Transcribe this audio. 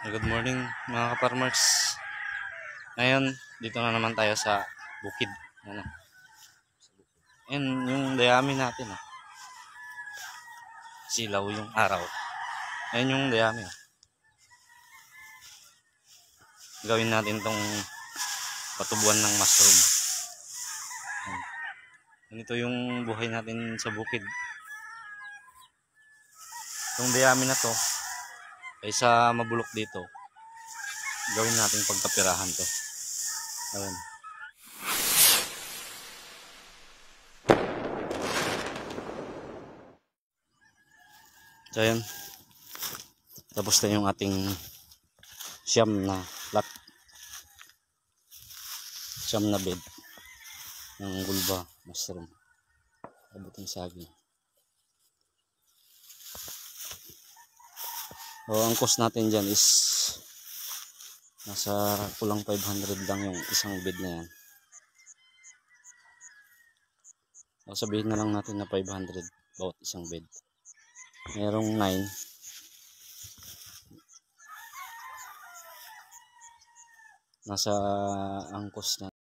Good morning mga ka-farmers. Ngayon, dito na naman tayo sa bukid. Ano? Yan yung dayami natin. Silaw yung araw. Ayan yung dayami. Gawin natin tong patubuan ng mushroom. Yan. Ganito yung buhay natin sa bukid. Itong dayami na to, kaysa mabulok dito, gawin natin pagkapirahan to. Ayan. So ayan. Tapos na yung ating siyam na plot. Siyam na bed ng gulba mushroom. Abuting saging. So ang cost natin dyan is nasa kulang 500 lang yung isang bed na yan. So sabihin na lang natin na 500 bawat isang bed. Merong 9. Nasa ang cost na